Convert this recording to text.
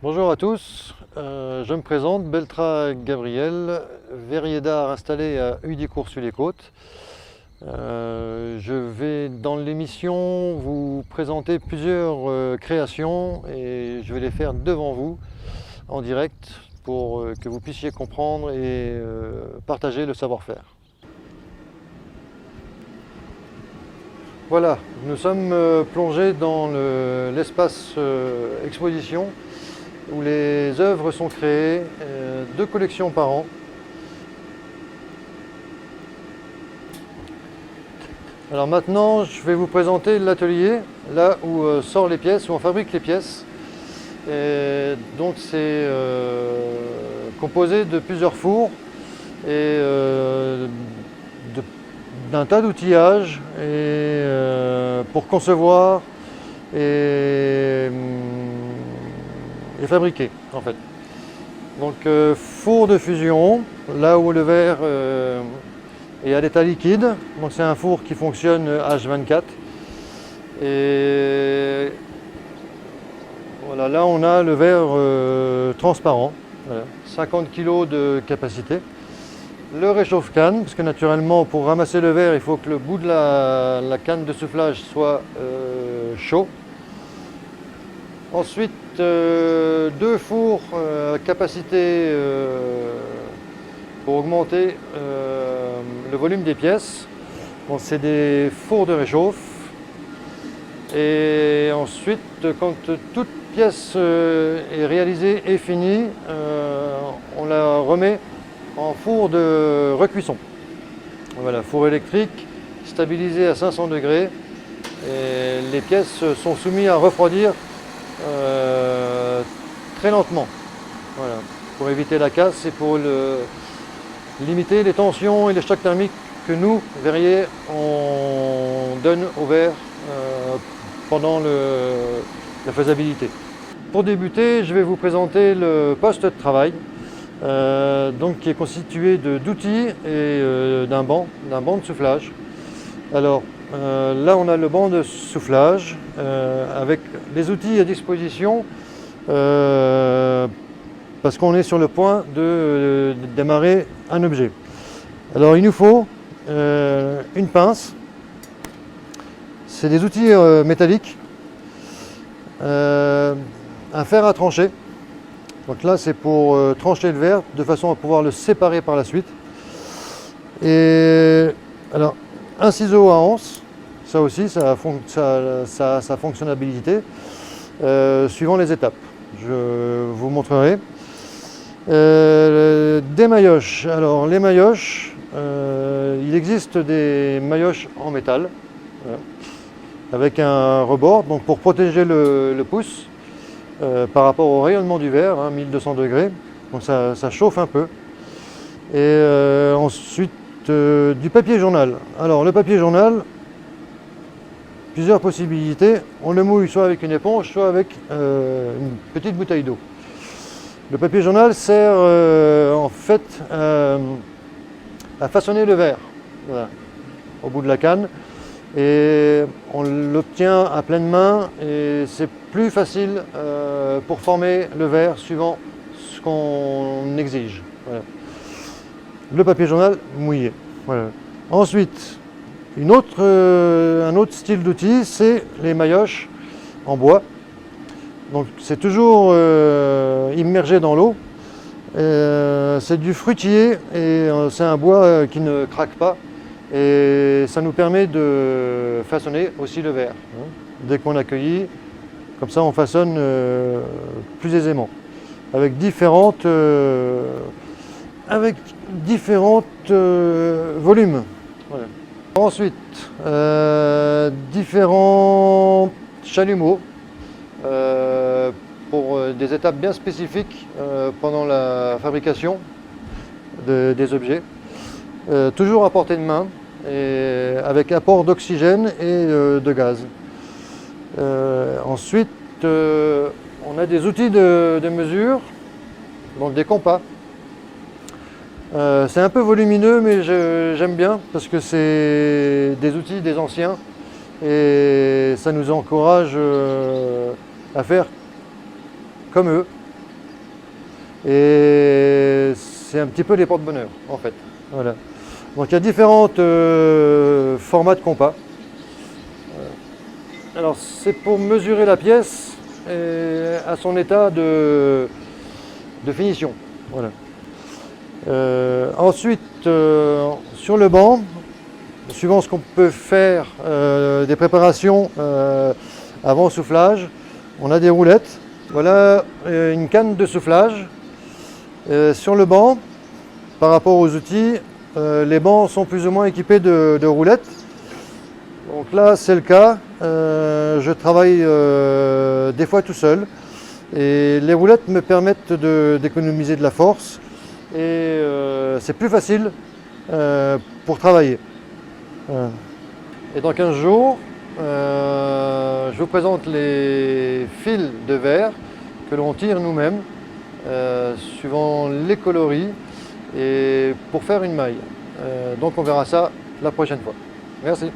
Bonjour à tous, je me présente, Beltra Gabriel, verrier d'art installé à Heudicourt-sur-les-Côtes. Je vais dans l'émission vous présenter plusieurs créations et je vais les faire devant vous en direct pour que vous puissiez comprendre et partager le savoir-faire. Voilà, nous sommes plongés dans l'espace exposition où les œuvres sont créées, 2 collections par an. Alors maintenant, je vais vous présenter l'atelier, là où sortent les pièces, où on fabrique les pièces. Et donc c'est composé de plusieurs fours et d'un tas d'outillages pour concevoir et fabriquer en fait. Donc four de fusion, là où le verre est à l'état liquide. Donc c'est un four qui fonctionne H24. Et voilà, là on a le verre transparent, voilà, 50 kg de capacité. Le réchauffe-canne, parce que naturellement pour ramasser le verre, il faut que le bout de la canne de soufflage soit chaud. Ensuite, 2 fours à capacité pour augmenter le volume des pièces. Bon, c'est des fours de réchauffe. Et ensuite, quand toute pièce est réalisée et finie, on la remet en four de recuisson. Voilà, four électrique stabilisé à 500 degrés. Et les pièces sont soumises à refroidir très lentement, voilà, pour éviter la casse et pour limiter les tensions et les chocs thermiques que nous, verriers, on donne au verre pendant la faisabilité. Pour débuter, je vais vous présenter le poste de travail, donc qui est constitué d'outils et d'un banc de soufflage. Alors, là on a le banc de soufflage avec les outils à disposition parce qu'on est sur le point de démarrer un objet. Alors il nous faut une pince, c'est des outils métalliques, un fer à trancher. Donc là c'est pour trancher le verre de façon à pouvoir le séparer par la suite. Et alors un ciseau à anse, ça aussi, ça a sa fonctionnalité, suivant les étapes. Je vous montrerai. Des maillotches. Alors, les maillotches, il existe des maillotches en métal, voilà, avec un rebord, donc pour protéger le pouce par rapport au rayonnement du verre, 1200 degrés. Donc ça chauffe un peu. Et ensuite, du papier journal. Alors le papier journal, plusieurs possibilités. On le mouille soit avec une éponge, soit avec une petite bouteille d'eau. Le papier journal sert en fait à façonner le verre, voilà, au bout de la canne. Et on l'obtient à pleine main et c'est plus facile pour former le verre suivant ce qu'on exige. Voilà. Le papier journal mouillé. Voilà. Ensuite, un autre style d'outil, c'est les maillotches en bois. Donc c'est toujours immergé dans l'eau. C'est du fruitier et c'est un bois qui ne craque pas. Et ça nous permet de façonner aussi le verre. Dès qu'on accueille, comme ça on façonne plus aisément. Avec différentes volumes. Voilà. Ensuite, différents chalumeaux pour des étapes bien spécifiques pendant la fabrication des objets. Toujours à portée de main et avec apport d'oxygène et de gaz. Ensuite, on a des outils de mesure, donc des compas. C'est un peu volumineux, mais j'aime bien parce que c'est des outils des anciens et ça nous encourage à faire comme eux. Et c'est un petit peu des porte-bonheur en fait. Voilà. Donc il y a différents formats de compas. Alors c'est pour mesurer la pièce à son état de finition. Voilà. Ensuite, sur le banc, suivant ce qu'on peut faire, des préparations avant soufflage, on a des roulettes. Voilà une canne de soufflage. Sur le banc, par rapport aux outils, les bancs sont plus ou moins équipés de roulettes. Donc là, c'est le cas. Je travaille des fois tout seul. Et les roulettes me permettent d'économiser de la force. Et c'est plus facile pour travailler. Et dans 15 jours, je vous présente les fils de verre que l'on tire nous-mêmes, suivant les coloris, et pour faire une maille. Donc on verra ça la prochaine fois. Merci.